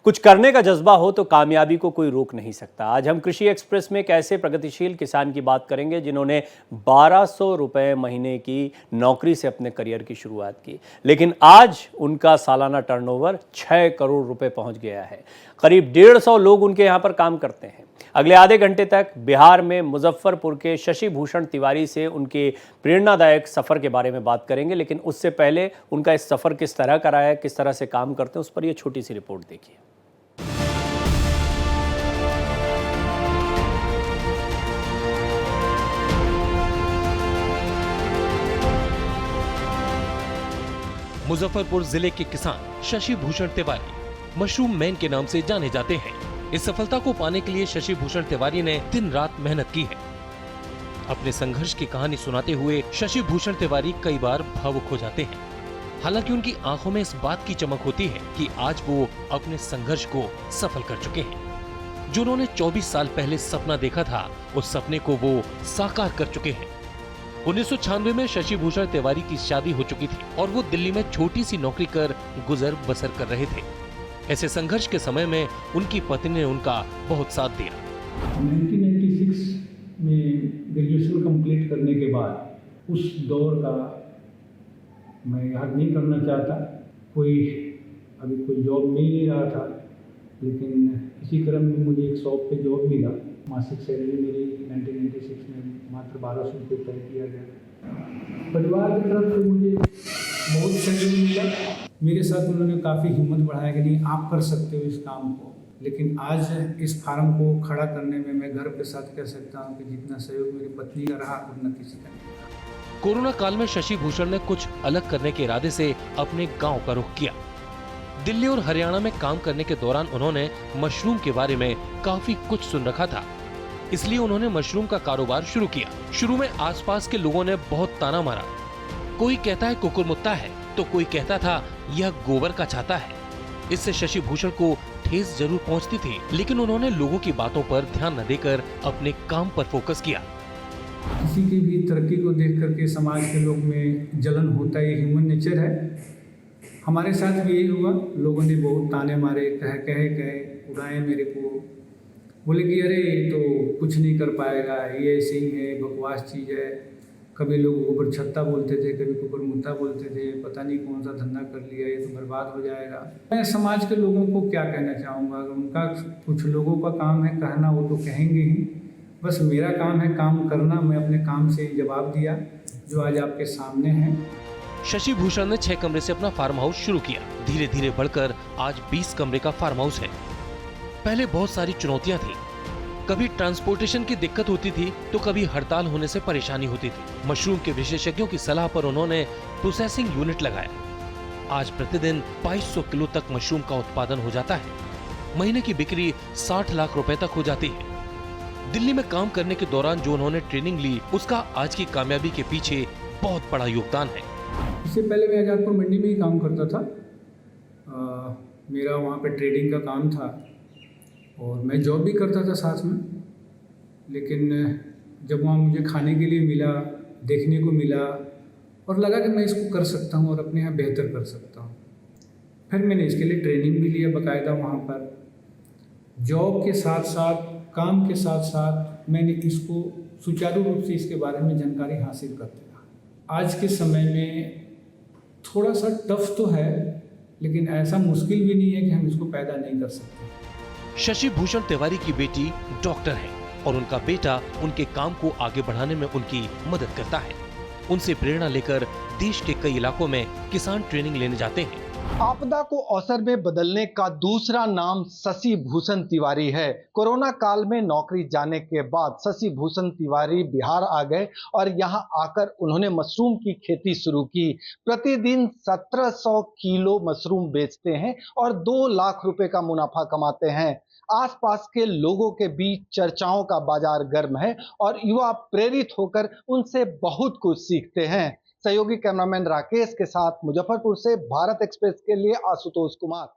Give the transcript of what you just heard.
कुछ करने का जज्बा हो तो कामयाबी को कोई रोक नहीं सकता। आज हम कृषि एक्सप्रेस में एक ऐसे प्रगतिशील किसान की बात करेंगे जिन्होंने 1200 रुपए महीने की नौकरी से अपने करियर की शुरुआत की, लेकिन आज उनका सालाना टर्नओवर 6 करोड़ रुपए पहुंच गया है। करीब 150 लोग उनके यहाँ पर काम करते हैं। अगले आधे घंटे तक बिहार में मुजफ्फरपुर के शशि भूषण तिवारी से उनके प्रेरणादायक सफ़र के बारे में बात करेंगे, लेकिन उससे पहले उनका इस सफ़र किस तरह का रहा है, किस तरह से काम करते हैं, उस पर यह छोटी सी रिपोर्ट देखिए। मुजफ्फरपुर जिले के किसान शशि भूषण तिवारी मशरूम मैन के नाम से जाने जाते हैं। इस सफलता को पाने के लिए शशि भूषण तिवारी ने दिन रात मेहनत की है। अपने संघर्ष की कहानी सुनाते हुए शशि भूषण तिवारी कई बार भावुक हो जाते हैं। हालांकि उनकी आंखों में इस बात की चमक होती है कि आज वो अपने संघर्ष को सफल कर चुके हैं। जो उन्होंने 24 साल पहले सपना देखा था, उस सपने को वो साकार कर चुके हैं। 1996 में शशि भूषण तिवारी की शादी हो चुकी थी और वो दिल्ली में छोटी सी नौकरी कर गुजर बसर कर रहे थे। ऐसे संघर्ष के समय में उनकी पत्नी ने उनका बहुत साथ दिया। 1996 में ग्रेजुएशन कंप्लीट करने के बाद उस दौर का मैं याद नहीं करना चाहता। अभी कोई जॉब मिल नहीं रहा था, लेकिन इसी क्रम में मुझे एक शॉप पे जॉब मिला। मासिक सैलरी मेरी 1996 में मात्र 1200 रुपये तय किया गया। परिवार की तरफ से मुझे बहुत सहयोग मिला। मेरे साथ उन्होंने काफ़ी हिम्मत बढ़ाया कि नहीं, आप कर सकते हो इस काम को। लेकिन आज इस फार्म को खड़ा करने में मैं गर्व के साथ कह सकता हूँ कि जितना सहयोग मेरी पत्नी का रहा उतना किसी का नहीं रहा। कोरोना काल में शशि भूषण ने कुछ अलग करने के इरादे से अपने गांव का रुख किया। दिल्ली और हरियाणा में काम करने के दौरान उन्होंने मशरूम के बारे में काफी कुछ सुन रखा था, इसलिए उन्होंने मशरूम का कारोबार शुरू किया। शुरू में आसपास के लोगों ने बहुत ताना मारा। कोई कहता है कुकुरमुत्ता है, तो कोई कहता था यह गोबर का छाता है। इससे शशि भूषण को ठेस जरूर पहुंचती थी, लेकिन उन्होंने लोगों की बातों पर ध्यान न देकर अपने काम पर फोकस किया। किसी की भी तरक्की को देख करके समाज के लोग में जलन होता है, ये ह्यूमन नेचर है। हमारे साथ भी यही हुआ। लोगों ने बहुत ताने मारे, कहे उड़ाए मेरे को, बोले कि अरे ये तो कुछ नहीं कर पाएगा, ये ऐसे ही है, बकवास चीज़ है। कभी लोग ऊपर छत्ता बोलते थे, कभी कुकुर मुत्ता बोलते थे, पता नहीं कौन सा धंधा कर लिया, ये तो बर्बाद हो जाएगा। मैं समाज के लोगों को क्या कहना चाहूँगा, उनका कुछ लोगों का काम है कहना, वो तो कहेंगे ही। बस मेरा काम है काम करना। मैं अपने काम से जवाब दिया जो आज आपके सामने है। शशि भूषण ने 6 कमरे से अपना फार्म हाउस शुरू किया। धीरे धीरे बढ़कर आज 20 कमरे का फार्म हाउस है। पहले बहुत सारी चुनौतियां थी। कभी ट्रांसपोर्टेशन की दिक्कत होती थी, तो कभी हड़ताल होने से परेशानी होती थी। मशरूम के विशेषज्ञों की सलाह पर उन्होंने प्रोसेसिंग यूनिट लगाया। आज प्रतिदिन 2200 किलो तक मशरूम का उत्पादन हो जाता है। महीने की बिक्री 60 लाख रुपए तक हो जाती है। दिल्ली में काम करने के दौरान जो उन्होंने ट्रेनिंग ली, उसका आज की कामयाबी के पीछे बहुत बड़ा योगदान है। इससे पहले मैं आजादपुर मंडी में ही काम करता था। मेरा वहाँ पे ट्रेडिंग का काम था और मैं जॉब भी करता था साथ में। लेकिन जब वहाँ मुझे खाने के लिए मिला, देखने को मिला और लगा कि मैं इसको कर सकता हूँ और अपने यहाँ बेहतर कर सकता हूँ, फिर मैंने इसके लिए ट्रेनिंग भी लिया बाकायदा। वहाँ पर जॉब के साथ साथ, काम के साथ साथ मैंने इसको सुचारू रूप से इसके बारे में जानकारी हासिल करते रहा। आज के समय में थोड़ा सा टफ तो है, लेकिन ऐसा मुश्किल भी नहीं है कि हम इसको पैदा नहीं कर सकते। शशि भूषण तिवारी की बेटी डॉक्टर है और उनका बेटा उनके काम को आगे बढ़ाने में उनकी मदद करता है। उनसे प्रेरणा लेकर देश के कई इलाकों में किसान ट्रेनिंग लेने जाते हैं। आपदा को अवसर में बदलने का दूसरा नाम शशि भूषण तिवारी है। कोरोना काल में नौकरी जाने के बाद शशि भूषण तिवारी बिहार आ गए और यहां आकर उन्होंने मशरूम की खेती शुरू की। प्रतिदिन 1700 किलो मशरूम बेचते हैं और 2 लाख रुपए का मुनाफा कमाते हैं। आसपास के लोगों के बीच चर्चाओं का बाजार गर्म है और युवा प्रेरित होकर उनसे बहुत कुछ सीखते हैं। सहयोगी कैमरामैन राकेश के साथ मुजफ्फरपुर से भारत एक्सप्रेस के लिए आशुतोष कुमार।